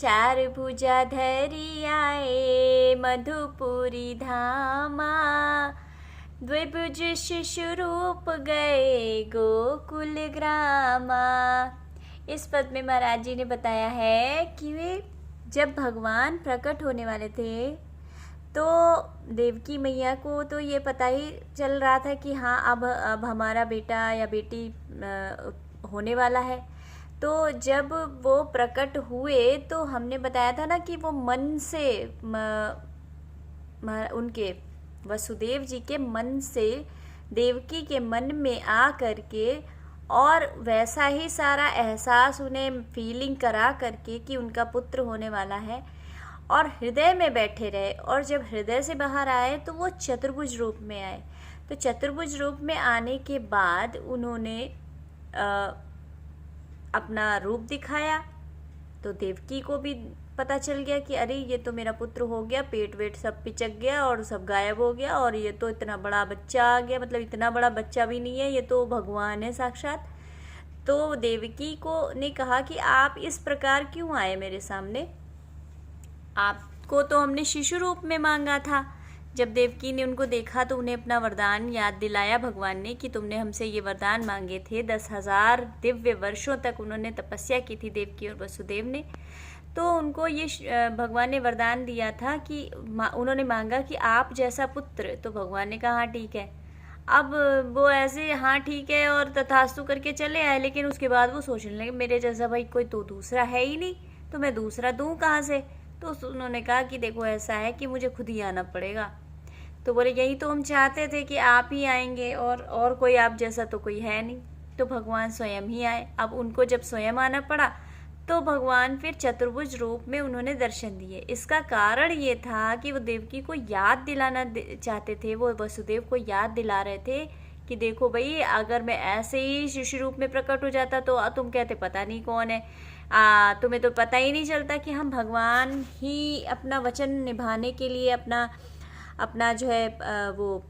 चार भुजा धरि आए मधुपुरी धामा, द्विभुज शिशु रूप गए गोकुल ग्रामा। इस पद में महाराज जी ने बताया है कि वे जब भगवान प्रकट होने वाले थे तो देवकी मैया को तो ये पता ही चल रहा था कि हाँ अब हमारा बेटा या बेटी होने वाला है। तो जब वो प्रकट हुए तो हमने बताया था ना कि वो मन से उनके वसुदेव जी के मन से देवकी के मन में आ करके और वैसा ही सारा एहसास उन्हें फीलिंग करा करके कि उनका पुत्र होने वाला है और हृदय में बैठे रहे। और जब हृदय से बाहर आए तो वो चतुर्भुज रूप में आए। तो चतुर्भुज रूप में आने के बाद उन्होंने अपना रूप दिखाया तो देवकी को भी पता चल गया कि अरे ये तो मेरा पुत्र हो गया, पेट वेट सब पिचक गया और सब गायब हो गया और ये तो इतना बड़ा बच्चा आ गया, मतलब इतना बड़ा बच्चा भी नहीं है, ये तो भगवान है साक्षात। तो देवकी को ने कहा कि आप इस प्रकार क्यों आए मेरे सामने, आपको तो हमने शिशु रूप में मांगा था। जब देवकी ने उनको देखा तो उन्हें अपना वरदान याद दिलाया भगवान ने कि तुमने हमसे ये वरदान मांगे थे। 10,000 दिव्य वर्षों तक उन्होंने तपस्या की थी देवकी और वसुदेव ने। तो उनको ये भगवान ने वरदान दिया था कि उन्होंने मांगा कि आप जैसा पुत्र। तो भगवान ने कहा हाँ ठीक है। अब वो ऐसे हाँ ठीक है और तथास्तु करके चले आए, लेकिन उसके बाद वो सोचने लगे मेरे जैसा भाई कोई तो दूसरा है ही नहीं, तो मैं दूसरा दूँ कहाँ से। तो उन्होंने कहा कि देखो ऐसा है कि मुझे खुद ही आना पड़ेगा। तो बोले यही तो हम चाहते थे कि आप ही आएंगे और कोई आप जैसा तो कोई है नहीं। तो भगवान स्वयं ही आए। अब उनको जब स्वयं आना पड़ा तो भगवान फिर चतुर्भुज रूप में उन्होंने दर्शन दिए। इसका कारण ये था कि वो देवकी को याद दिलाना चाहते थे, वो वसुदेव को याद दिला रहे थे कि देखो भाई अगर मैं ऐसे ही शिशु रूप में प्रकट हो जाता तो तुम कहते पता नहीं कौन है, तुम्हें तो पता ही नहीं चलता कि हम भगवान ही अपना वचन निभाने के लिए अपना जो है वो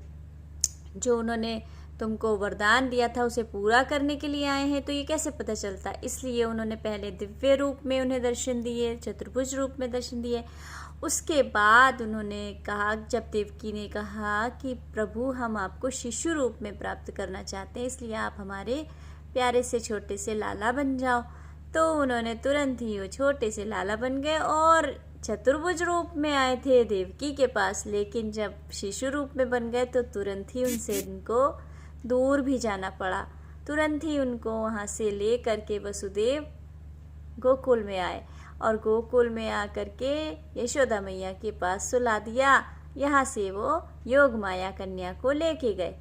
जो उन्होंने तुमको वरदान दिया था उसे पूरा करने के लिए आए हैं, तो ये कैसे पता चलता। इसलिए उन्होंने पहले दिव्य रूप में उन्हें दर्शन दिए, चतुर्भुज रूप में दर्शन दिए। उसके बाद उन्होंने कहा, जब देवकी ने कहा कि प्रभु हम आपको शिशु रूप में प्राप्त करना चाहते हैं, इसलिए आप हमारे प्यारे से छोटे से लाला बन जाओ। तो उन्होंने तुरंत ही वो छोटे से लाला बन गए और चतुर्भुज रूप में आए थे देवकी के पास। लेकिन जब शिशु रूप में बन गए तो तुरंत ही उनसे उनको दूर भी जाना पड़ा। तुरंत ही उनको वहाँ से ले करके वसुदेव गोकुल में आए और गोकुल में आकर के यशोदा मैया के पास सुला दिया। यहाँ से वो योग माया कन्या को लेके गए।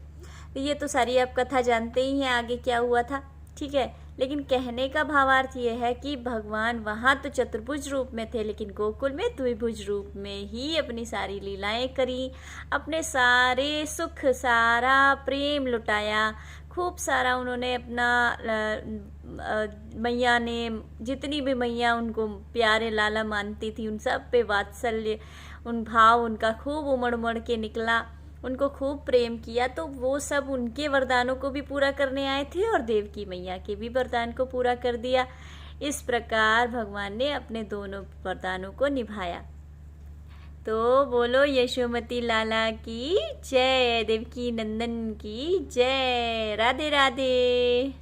तो ये तो सारी आप कथा जानते ही हैं आगे क्या हुआ था, ठीक है। लेकिन कहने का भावार्थ ये है कि भगवान वहाँ तो चतुर्भुज रूप में थे, लेकिन गोकुल में द्विभुज रूप में ही अपनी सारी लीलाएं करी, अपने सारे सुख सारा प्रेम लुटाया, खूब सारा उन्होंने अपना मैया ने जितनी भी मैया उनको प्यारे लाला मानती थी उन सब पे वात्सल्य उन भाव उनका खूब उमड़ उमड़ के निकला, उनको खूब प्रेम किया। तो वो सब उनके वरदानों को भी पूरा करने आए थे और देवकी मैया के भी वरदान को पूरा कर दिया। इस प्रकार भगवान ने अपने दोनों वरदानों को निभाया। तो बोलो यशोमती लाला की जय, देवकी नंदन की जय, राधे राधे।